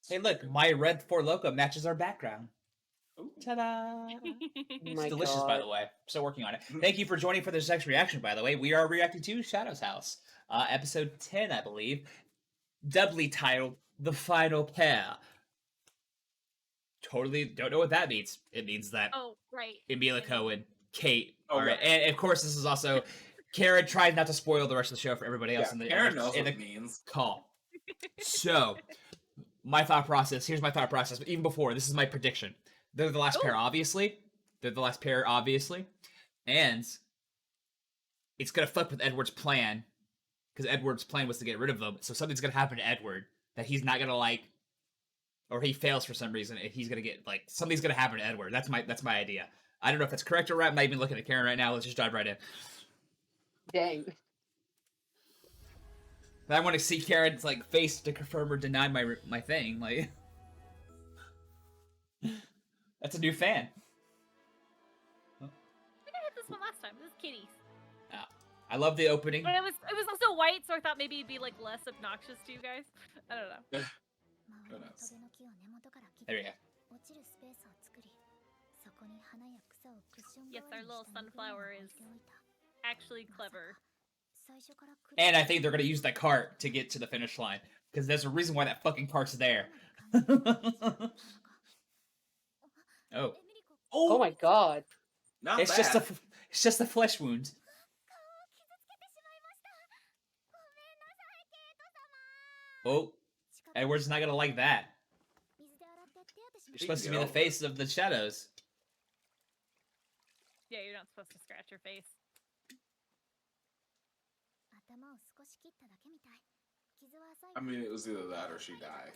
Hey, look, my red Four Loko matches our background. Ooh. Ta-da! It's My delicious, God. by the way. Still working on it. Thank you for joining for this next reaction, by the way. We are reacting to Shadow's House, episode 10, I believe, doubly titled "The Final Pair." Totally don't know what that means. It means that Oh, right. Emilico and Kate Oh, are, yeah. and of course, this is also Karen tries not to spoil the rest of the show for everybody else Yeah, in the Karen knows in what the it means. call. So, my thought process. Here's my thought process. But even before, this is my prediction. They're the last pair, obviously. They're the last pair, obviously. And it's gonna fuck with Edward's plan, because Edward's plan was to get rid of them. So something's gonna happen to Edward that he's not gonna like, or he fails for some reason, and he's gonna get like something's gonna happen to Edward. That's my idea. I don't know if that's correct or right. I'm not even looking at Karen right now. Let's just dive right in. Dang. But I want to see Karen's like face to confirm or deny my thing. Like, that's a new fan. I think I had this one last time. This is Kitty's. I love the opening. But it was also white, so I thought maybe it'd be like less obnoxious to you guys. I don't know. Who knows? There we go. Yes, our little sunflower is actually clever. And I think they're gonna use that cart to get to the finish line, because there's a reason why that fucking cart's there. Oh. Oh my God. Not It's bad. just a flesh wound. Oh, Edward's not gonna like that. You're supposed to be the face of the shadows. Yeah, you're not supposed to scratch your face. I mean, it was either that or she died.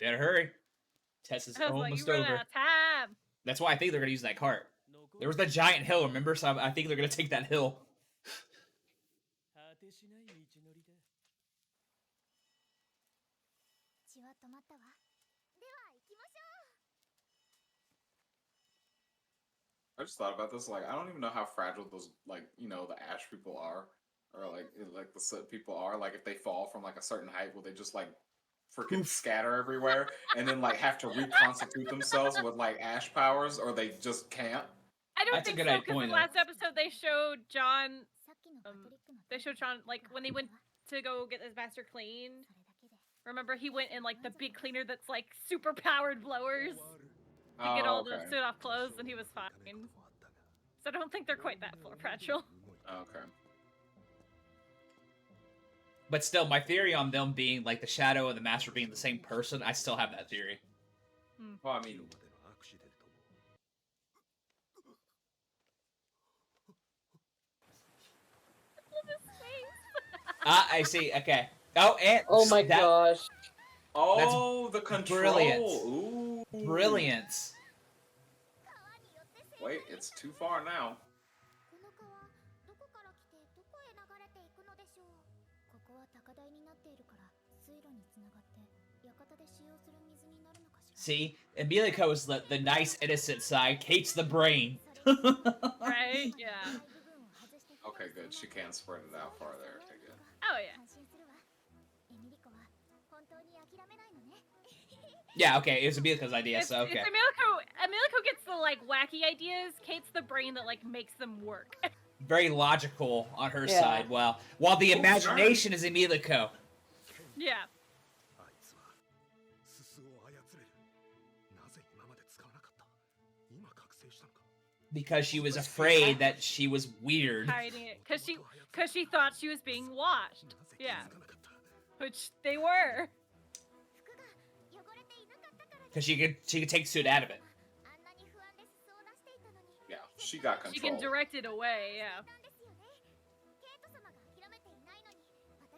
Better hurry. Test is I was like, almost you run over. out of time. That's why I think they're gonna use that cart. There was that giant hill, remember? So I think they're gonna take that hill. I just thought about this. Like, I don't even know how fragile those, like, you know, the ash people are, or like the soot people are. Like, if they fall from like a certain height, will they just like freaking scatter everywhere and then like have to reconstitute themselves with like ash powers, or they just can't? I don't That's a think good so, because point, in the last episode they showed John. They showed John like when they went to go get his master cleaned. Remember, he went in like the big cleaner that's like super powered blowers to get all the soot off clothes, and he was fine. So I don't think they're quite that fragile. Okay. But still, my theory on them being like the shadow and the master being the same person, I still have that theory. Well, I mean, I see. Okay. Oh, and Oh my gosh. oh, the control. Brilliant. Ooh. Brilliance. Wait, it's too far now. See, Emilico is the nice, innocent side. Kate's the brain. Right? Yeah. Okay, good. She can spread it out farther. Okay, good. Oh yeah. Yeah, okay, it was Emilico's idea, so okay. It's Emilico gets the like wacky ideas. Kate's the brain that like makes them work. Very logical on her Yeah. side, while the imagination is Emilico. Yeah. Because she was afraid that she was weird. Hiding it because she thought she was being watched. Yeah. Which they were. Because she could take soot out of it. Yeah, she got control. She can direct it away, yeah.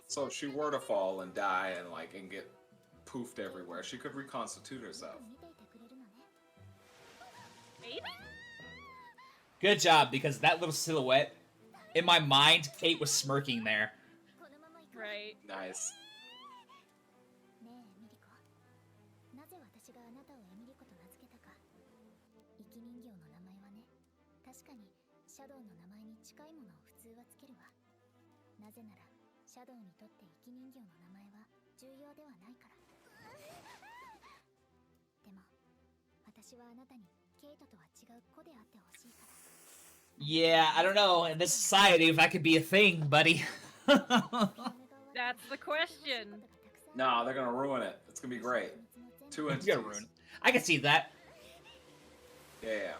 So if she were to fall and die and get poofed everywhere, she could reconstitute herself. Maybe? Good job, because that little silhouette, in my mind, Kate was smirking there. Right. Nice. かにシャドウの名前に近いものを普通はつけるわ。なぜならシャドウにとって生き人形の名前は重要ではないから。でも私はあなたにケイトとは違う子であってほしいから。 Yeah, I don't know. In this society, if I could be a thing, buddy. That's the question. No, they're gonna ruin it. It's gonna be great. Two You entities. gotta ruin it. I can see that. Yeah.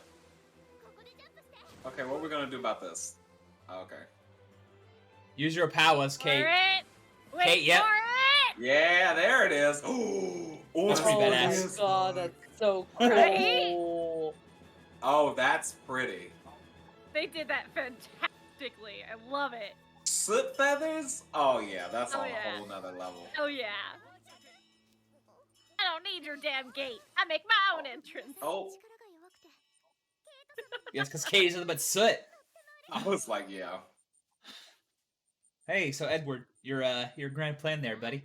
Okay, what are we gonna do about this? Okay. Use your powers, For Kate. it. Wait Kate, yep. for it. Yeah, there it is. Oh, That's pretty Oh my badass. god, that's so Right? cool. Oh, that's pretty. They did that fantastically. I love it. Soot feathers? Oh yeah, that's Oh, on yeah. a whole nother level. Oh yeah. I don't need your damn gate. I make my own entrance. Oh, Yes, because Kate is nothing but soot. I was like, yeah. Hey, so Edward, your grand plan there, buddy.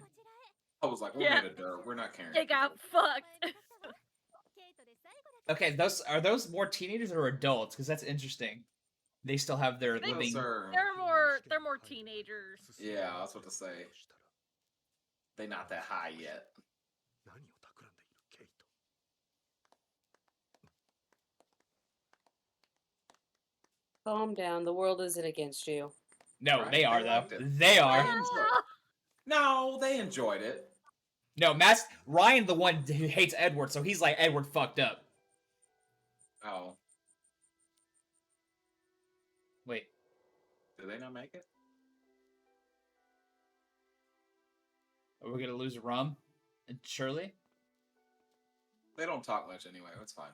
I was like, we're Yeah. made of dirt. We're not carrying. They got fucked. Okay, are those more teenagers or adults? Because that's interesting. They still have their They- living. They're more teenagers. Yeah, I was about to say. They not that high yet. Calm down. The world isn't against you. No, Right, they are they though. liked it. They They are. enjoyed- No, they enjoyed it. No, Ryan, the one who hates Edward, so he's like Edward fucked up. Oh, Wait, did they not make it? are we gonna lose Rum and Shirley? They don't talk much anyway. It's fine.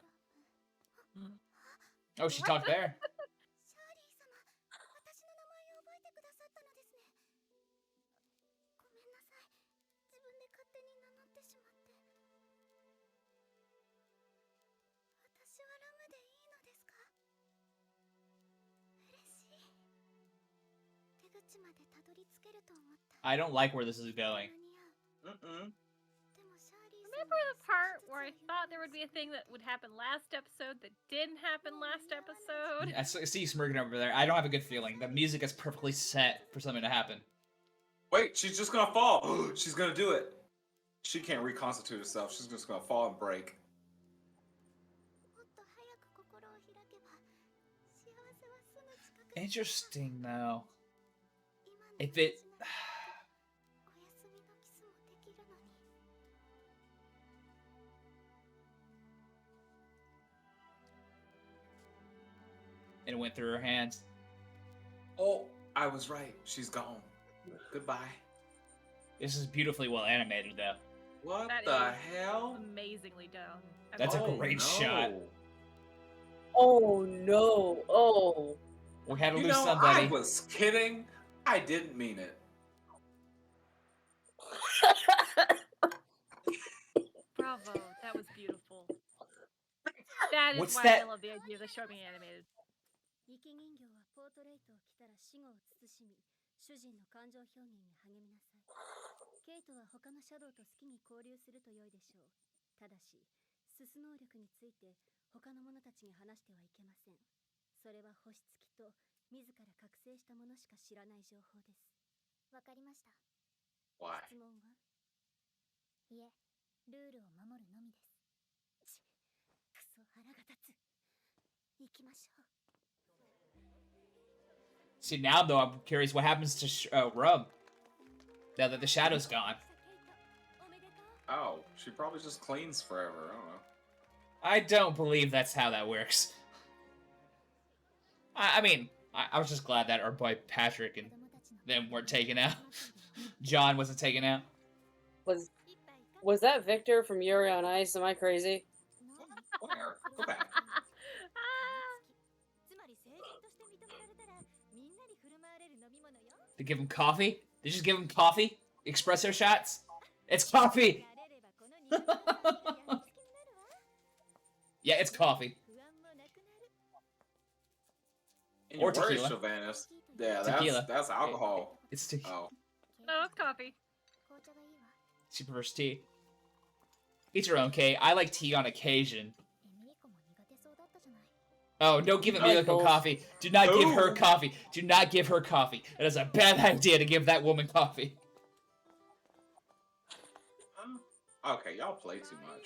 Oh, she talked there. シャーリー様、私の名前を覚えてくださったのですね。ごめんなさい。自分で勝手に名乗ってしまって。私はラムでいいのですか？嬉しい。出口までたどり着けると思った。 I don't like where this is going. 間に合う。 Mm-mm. でもシャーリー様 Remember the part は where I 少しずつ thought there would be a thing that would happen last episode that didn't happen last episode? I see you smirking over there. I don't have a good feeling. The music is perfectly set for something to happen. Wait, she's just gonna fall. She's gonna do it. She can't reconstitute herself. She's just gonna fall and break. もっと早く心を開けば幸せはすぐ近くに。 Interesting though. 今の If it. お休みのキスもできるのに。 And it went through her hands. Oh, I was right. She's gone. Goodbye. This is beautifully well animated though. What That the is hell? Amazingly done. That's a Oh, great no. shot. Oh no. Oh. We had to You lose know, somebody. I was kidding. I didn't mean it. Bravo. That was beautiful. That is What's why that? I love the idea of the show being animated. 生き人形はポートレートを着たら死後を慎み、主人の感情表現に励みなさい。ケイトは他のシャドウと好きに交流すると良いでしょう。ただし、スス能力について他の者たちに話してはいけません。それは星付きと自ら覚醒した者しか知らない情報です。わかりました。 Why? 質問はいえ、ルールを守るのみです。くそ腹が立つ。行きましょう。 See, now though, I'm curious what happens to Rub now that the shadow's gone. Oh, she probably just cleans forever. I don't know. I don't believe that's how that works. I mean, I was just glad that our boy Patrick and them weren't taken out. John wasn't taken out. Was that Victor from Yuri on Ice? Am I crazy? Where? Go back. They give him coffee? They just give him coffee? Espresso shots? It's coffee! Yeah, it's coffee. In Or your words, tequila. Sylvanus. Yeah, Tequila. that's alcohol. It's tea. Oh. No, it's coffee. She prefers tea. Each her own, Kay. I like tea on occasion. Oh, don't give it I like Miyako both. coffee. Do not give her Ooh. coffee. Do not give her coffee. It is a bad idea to give that woman coffee. Okay, y'all play too much.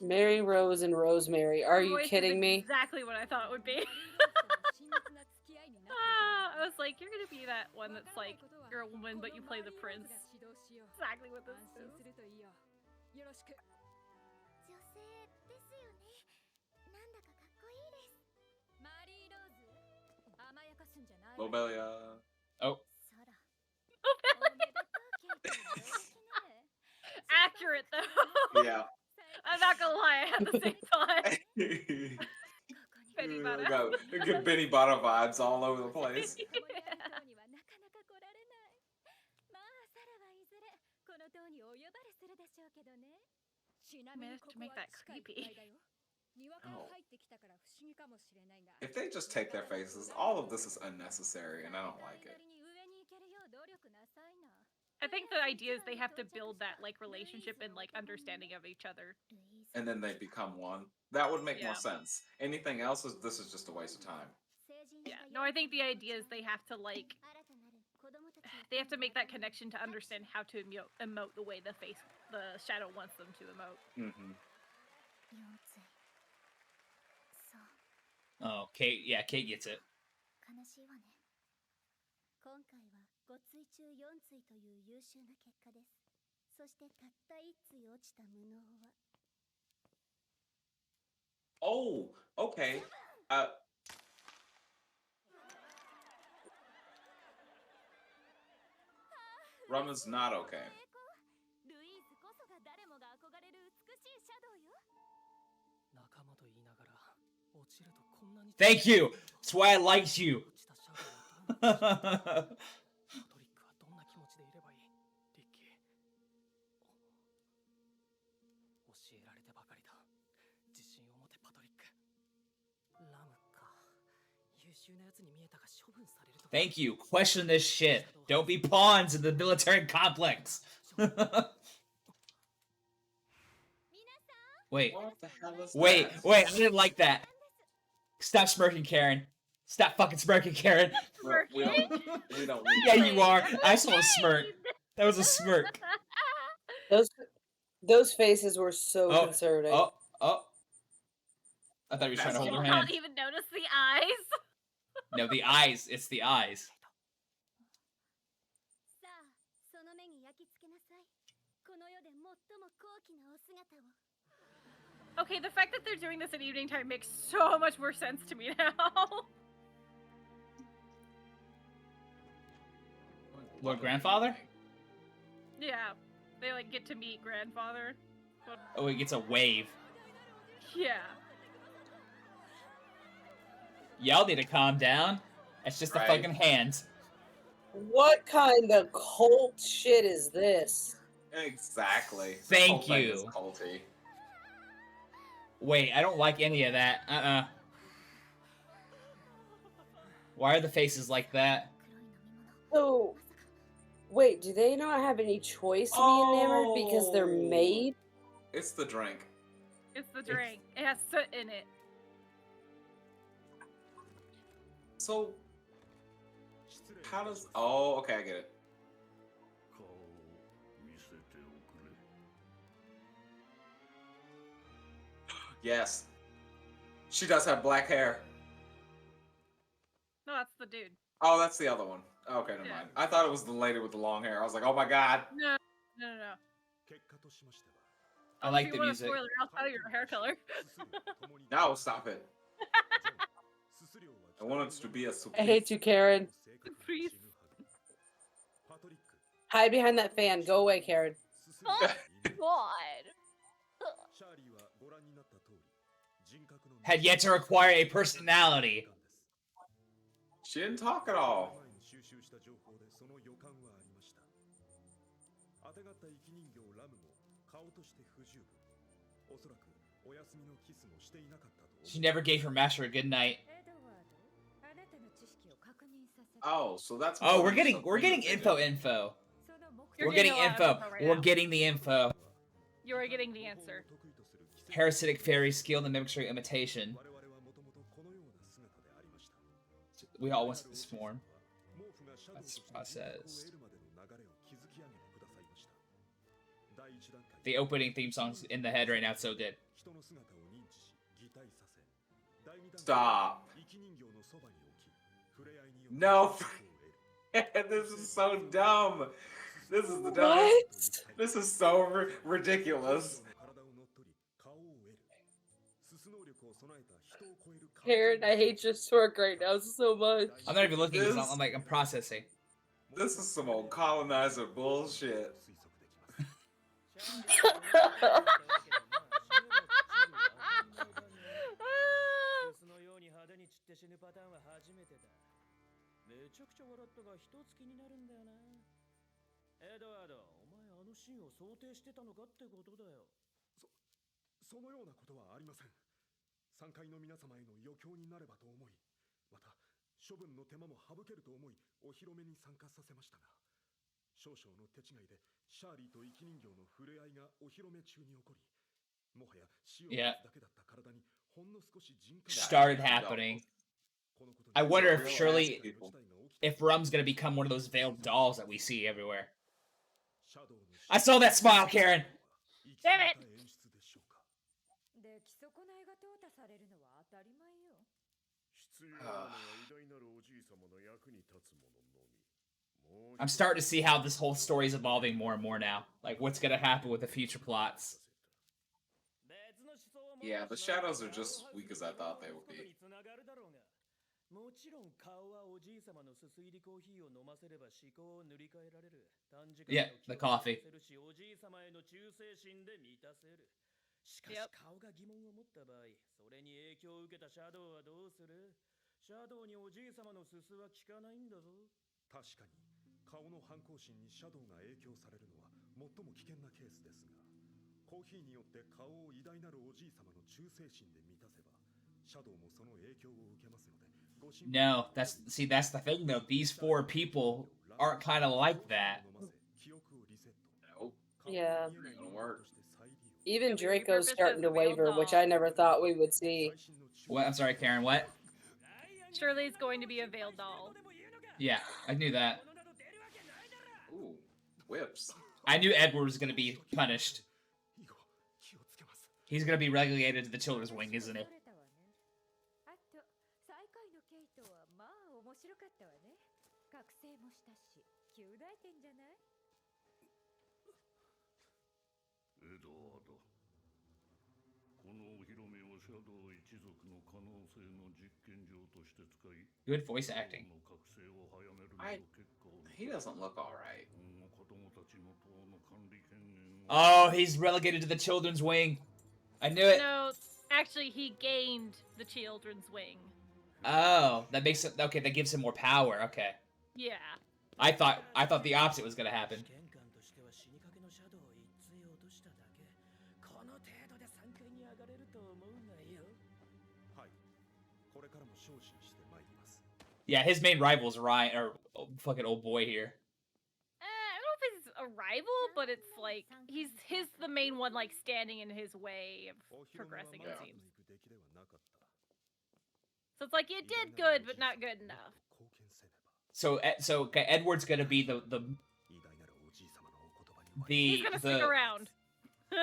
Mary Rose and Rosemary. Are you Voice is kidding me? Exactly what I thought it would be. I was like, you're gonna be that one that's like, you're a woman, but you play the prince. Exactly what this is. Lobelia. Oh. Accurate though. Yeah. I'm not gonna lie, I had the same thought. Benny We Bada. got Benny Bada vibes all over the place. Managed to make that creepy. Oh. If they just take their faces, all of this is unnecessary, and I don't like it. I think the idea is they have to build that like relationship and like understanding of each other. And then they become one. That would make more Yeah. sense. Anything else is this is just a waste of time. Yeah. No, I think the idea is they have to like make that connection to understand how to emote the way the shadow wants them to emote. Mm-hmm. Oh, Kate. Yeah, Kate gets it. 今回は5対中4対という優秀な結果です。そしてたった1対落ちた無能は Oh, okay. Rama's not okay. ルイーズこそが誰もが憧れる美しいシャドウよ。 Thank you. That's why I liked you. Thank you. Question this shit. Don't be pawns in the military complex. Wait. What the hell is Wait, that? wait, I didn't like that. Stop smirking, Karen. Stop fucking smirking, Karen. We don't need Yeah, that. you are. I saw a smirk. That was a smirk. Those faces were so Oh, concerning. oh, oh. I thought he was trying to Did hold you her not hand. even notice the eyes? No, the eyes. It's the eyes. さあ、その目に焼き付けなさい。この世で最も高貴なお姿を。 Okay, the fact that they're doing this at evening time makes so much more sense to me now. Lord Grandfather? Yeah, they like get to meet grandfather. But, Oh, he gets a wave. yeah. Y'all need to calm down. It's just the Right. fucking hands. What kind of cult shit is this? Exactly. This Thank whole thing you. is culty. Wait, I don't like any of that. Why are the faces like that? So, wait, do they not have any choice to be enamored because they're Oh. made? It's the drink. It's the drink. It has soot in it. So, how does... Oh, okay, I get it. Yes. She does have black hair. No, that's the dude. Oh, that's the other one. Okay, never Yeah. mind. I thought it was the lady with the long hair. I was like, oh my god. No. I like If the you want a music. spoiler, I'll tell you your hair color. No, stop it. I want it to be a I surprise. hate you, Karen. Please. Hide behind that fan. Go away, Karen. God. Had yet to acquire a personality. She didn't talk at all. She never gave her master a good night. エドワード、あなたの知識を確認させて。 Oh, so that's... Oh, what we're getting Sabrina did. info. You're We're getting getting a lot of info. info right We're now. getting the info. You are getting the answer. Parasitic fairy skill in the mimicry imitation. We all went to this form. That's processed. The opening theme song's in the head right now. It's so good. Stop. No. This is so dumb. This is the dumbest. What? This is so ridiculous. Karen, I hate your twerk right now so much. I'm not even looking because This- I'm processing. This is some old colonizer bullshit. Yeah. Started happening. I wonder if Real surely ass people. if Rum's gonna become one of those veiled dolls that we see everywhere. I saw that smile, Karen. Damn it! 出来損ないが淘汰されるのは当たり前よ。 I'm starting to see how this whole story is evolving more and more now. Like, what's gonna happen with the future plots? Yeah, the shadows are just as weak as I thought they would be. Yeah, the coffee. Yep. No, that's the thing though. These four people aren't kind of like that. Nope. Yeah. Ain't gonna work. Even we Draco's repurposed starting the to real waver, which doll. I never thought we would see. What? I'm sorry, Karen. What? Shirley's going to be a veiled doll. Yeah, I knew that. Ooh, whips. I knew Edward was gonna be punished. He's gonna be relegated to the children's wing, isn't he? あと、最下位のケイトはまあ面白かったわね。覚醒もしたし、旧大点じゃない？ Good voice acting. He doesn't look alright. Oh, he's relegated to the children's wing. I knew it. No, actually, he gained the children's wing. Oh, that makes it okay. That gives him more power. Okay. Yeah. I thought the opposite was gonna happen. Yeah, his main rival is Ryan, or fucking old boy here. I don't know if it's a rival, but it's like he's the main one like standing in his way of progressing. It Yeah. seems. So it's like you did good, but not good enough. So okay, Edward's gonna be the He's gonna stick around.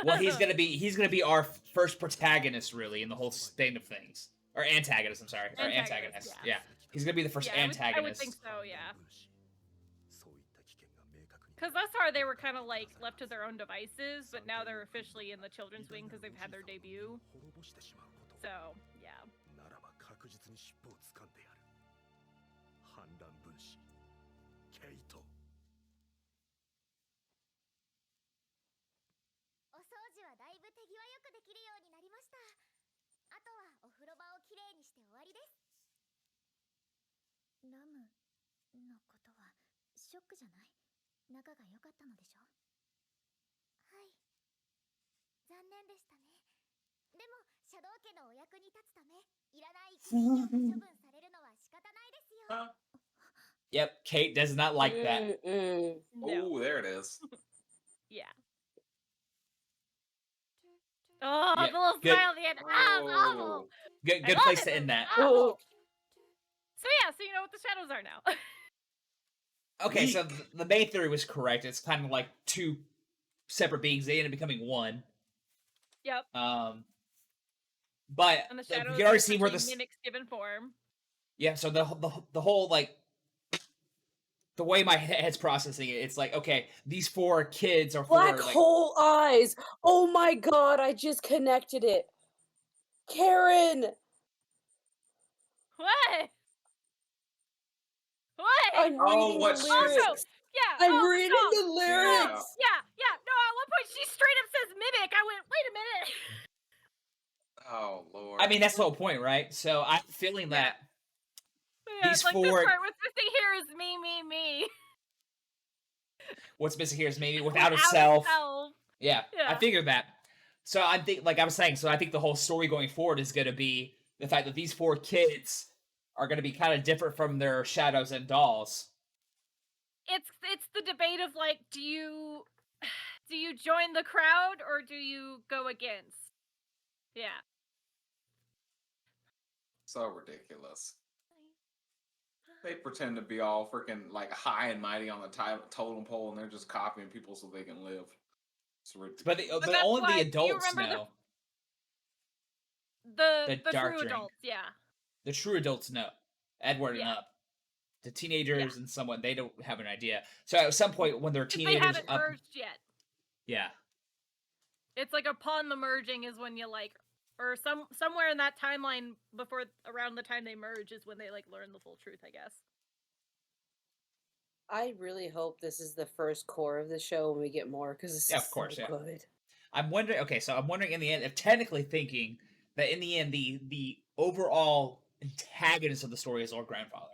well, he's gonna be our first protagonist really in the whole state of things, or antagonist. I'm sorry, or antagonist. Yeah. Yeah, he's gonna be the first Yeah, antagonist. I would think so. Yeah. Because thus far they were kind of like left to their own devices, but now they're officially in the children's wing because they've had their debut. So yeah. お掃除はだいぶ手際よくできるようになりました。あとはお風呂場をきれいにして終わりです。ラムのことはショックじゃない？仲が良かったのでしょ？はい。残念でしたね。でも、シャドウ家のお役に立つため、いらない生き物を処分されるのは仕方ないですよ。Yep, Kate does not like that. Mm-mm. No. Oh, there it is. Yeah. Oh, Yep, the little good. smile at the end. Ah, it's awful. Oh, Good, I good love place it, to but end it's that. awful. So yeah, so you know what the shadows are now. Okay, so Yeek. the main theory was correct. It's kind of like two separate beings. They end up becoming one. Yep. But And the we shadows can are already see where essentially this. mimics given form. Yeah, so the whole like the way my head's processing it, it's like okay, these four kids are Black four like hole eyes. Oh my god, I just connected it. Karen, What? What? I'm Oh, reading what the she's lyrics. Yeah. I'm Oh, the reading song. the lyrics. Yeah. No, at one point she straight up says mimic. I went, wait a minute. Oh Lord. I mean that's the whole point, right? So I'm feeling Yeah. that Yeah, these it's like four. this part. What's missing here is me. What's missing here is maybe without Without herself. herself. Yeah, I Yeah. figured that. So I think, like I was saying, so I think the whole story going forward is going to be the fact that these four kids are going to be kind of different from their shadows and dolls. It's the debate of like, do you join the crowd or do you go against? Yeah. So ridiculous. They pretend to be all freaking like high and mighty on the totem pole, and they're just copying people so they can live. It's But ridiculous. but that's only why- the do you adults remember know. The dark true drink. adults, yeah. The true adults know. Edward and Yeah. up. The teenagers and someone, they don't have an idea. So at some point when they're If they teenagers haven't up, merged yet. yeah. It's like upon the merging is when you like, or somewhere in that timeline before around the time they merge is when they like learn the full truth, I guess. I really hope this is the first core of the show and we get more because this Yeah, is of course, so yeah. good. I'm wondering. Okay, so I'm wondering in the end, if technically thinking that in the end, the overall antagonist of the story is our grandfather.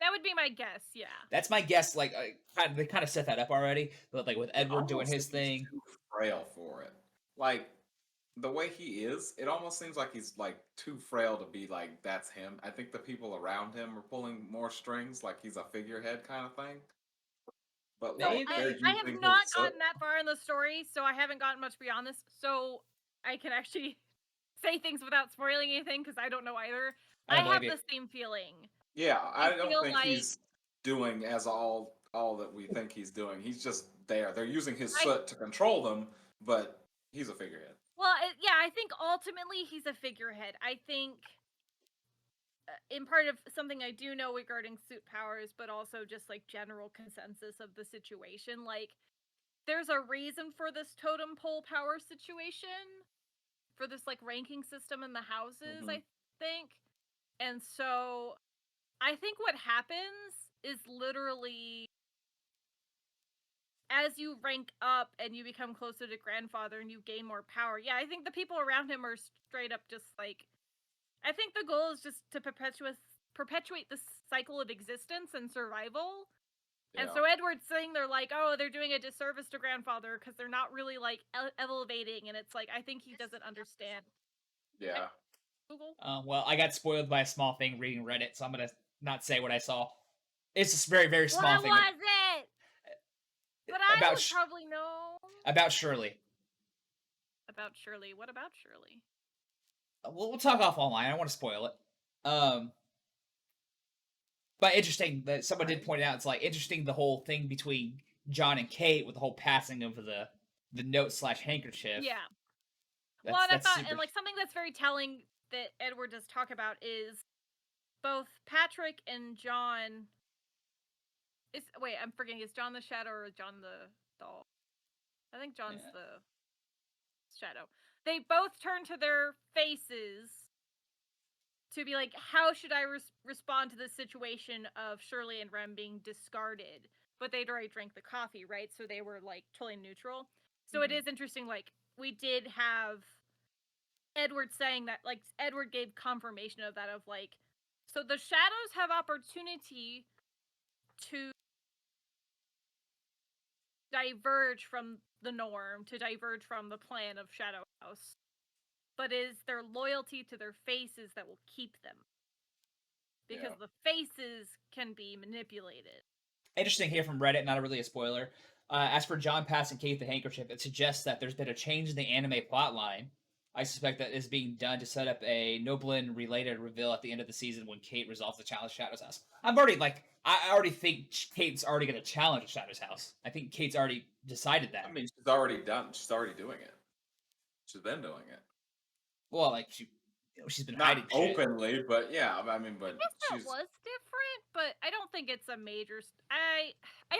That would be my guess, yeah. That's my guess. Like, they kind of set that up already, but like with Edward doing Almost his like he's thing. too frail for it. Like the way he is, it almost seems like he's like too frail to be like that's him. I think the people around him are pulling more strings, like he's a figurehead kind of thing. But like Maybe. they're I using have his not soot. gotten that far in the story, so I haven't gotten much beyond this. So I can actually say things without spoiling anything because I don't know either. I have the same feeling. Yeah, I feel don't think like- he's doing as all that we think he's doing. He's just there. They're using his soot to control them, but he's a figurehead. Well, yeah, I think ultimately he's a figurehead. I think in part of something I do know regarding suit powers, but also just like general consensus of the situation, like there's a reason for this totem pole power situation, for this like ranking system in the houses, I think. And so I think what happens is literally as you rank up and you become closer to grandfather and you gain more power. Yeah, I think the people around him are straight up just like, I think the goal is just to perpetuate this cycle of existence and survival. Yeah. And so Edward's saying they're like, oh, they're doing a disservice to grandfather because they're not really like elevating, and it's like I think he doesn't understand. Yeah. Google. Well, I got spoiled by a small thing reading Reddit, so I'm gonna not say what I saw. It's just very, very small What thing. was it? But I about would probably know. about Shirley. About Shirley. What about Shirley? We'll talk off online. I don't want to spoil it. But interesting that someone did point out. It's like interesting the whole thing between John and Kate with the whole passing of the note / handkerchief. Yeah. That's, Well, and I that's thought, super... and like something that's very telling that Edward does talk about is both Patrick and John. Wait, I'm forgetting. Is John the shadow or John the doll? I think John's the shadow. They both turn to their faces to be like, how should I respond to this situation of Shirley and Rem being discarded? But they'd already drank the coffee, right? So they were like totally neutral. So it is interesting. Like we did have Edward saying that, like Edward gave confirmation of that, of like, so the shadows have opportunity to diverge from the norm, to diverge from the plan of Shadow House, but is their loyalty to their faces that will keep them. because Yeah. the faces can be manipulated. Interesting here from Reddit, not really a spoiler. As for John passing Kate the handkerchief, it suggests that there's been a change in the anime plotline. I suspect that is being done to set up a Noblin related reveal at the end of the season when Kate resolves the challenge Shadow's House. I already think Kate's already going to challenge Shadow's House. I think Kate's already decided that. I mean, she's already done. She's already doing it. She's been doing it. Well, like she's been Not hiding shit. openly, but yeah. I mean, I but guess that she's was different, but I don't think it's a major. I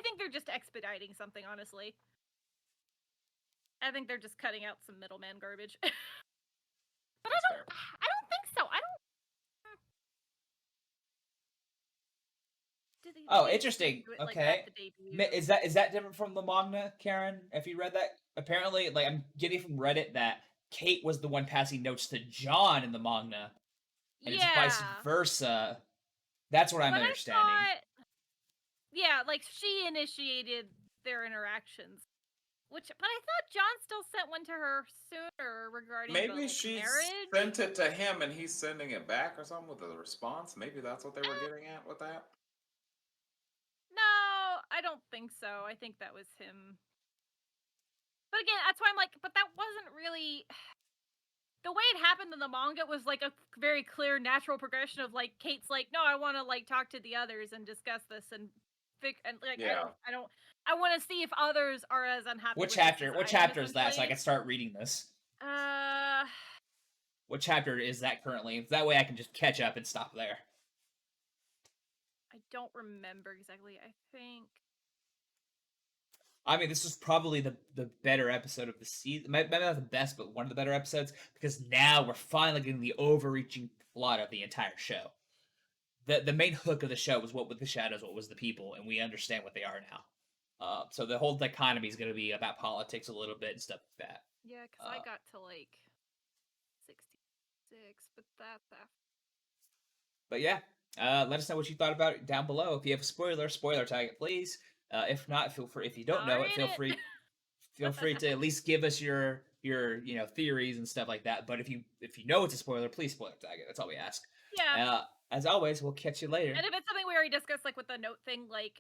think they're just expediting something. Honestly, I think they're just cutting out some middleman garbage. But that's fair. I don't think so. I don't. Oh, they interesting. do it, like, Okay. at the debut. Is that different from the manga, Karen? If you read that, apparently, like I'm getting from Reddit that Kate was the one passing notes to John in the manga, and it's vice versa. That's what I'm But understanding. Yeah, like she initiated their interactions. But I thought John still sent one to her sooner regarding the, maybe like, she marriage. sent it to him and he's sending it back or something with a response. Maybe that's what they were getting at with that. No, I don't think so. I think that was him. But again, that's why I'm like, but that wasn't really the way it happened in the manga was like a very clear natural progression of like Kate's like, no, I want to like talk to the others and discuss this and like Yeah. I want to see if others are as unhappy. What with chapter? This as What I am, chapter is that? So I essentially. can start reading this. Uh, What chapter is that currently? That way I can just catch up and stop there. I don't remember exactly. I think. I mean, this was probably the better episode of the season. Maybe not the best, but one of the better episodes because now we're finally getting the overreaching plot of the entire show. The main hook of the show was what was the shadows, what was the people, and we understand what they are now. So the whole dichotomy is going to be about politics a little bit and stuff like that. Yeah, because I got to like 66, but that's after. But yeah, let us know what you thought about it down below. If you have a spoiler tag it, please. If not, feel free. If you don't know it, feel free to at least give us your theories and stuff like that. But if you know it's a spoiler, please spoiler tag it. That's all we ask. Yeah. As always, we'll catch you later. And if it's something we already discussed, like with the note thing, like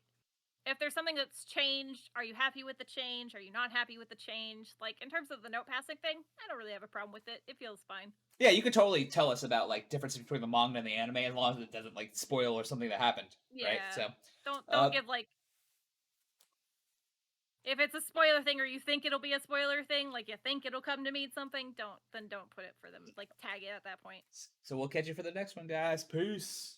if there's something that's changed, are you happy with the change? Are you not happy with the change? Like in terms of the note passing thing, I don't really have a problem with it. It feels fine. Yeah, you could totally tell us about like differences between the manga and the anime as long as it doesn't like spoil or something that happened. Yeah. Right? So don't give like if it's a spoiler thing or you think it'll be a spoiler thing, like you think it'll come to mean something, don't put it for them. Like tag it at that point. So we'll catch you for the next one, guys. Peace.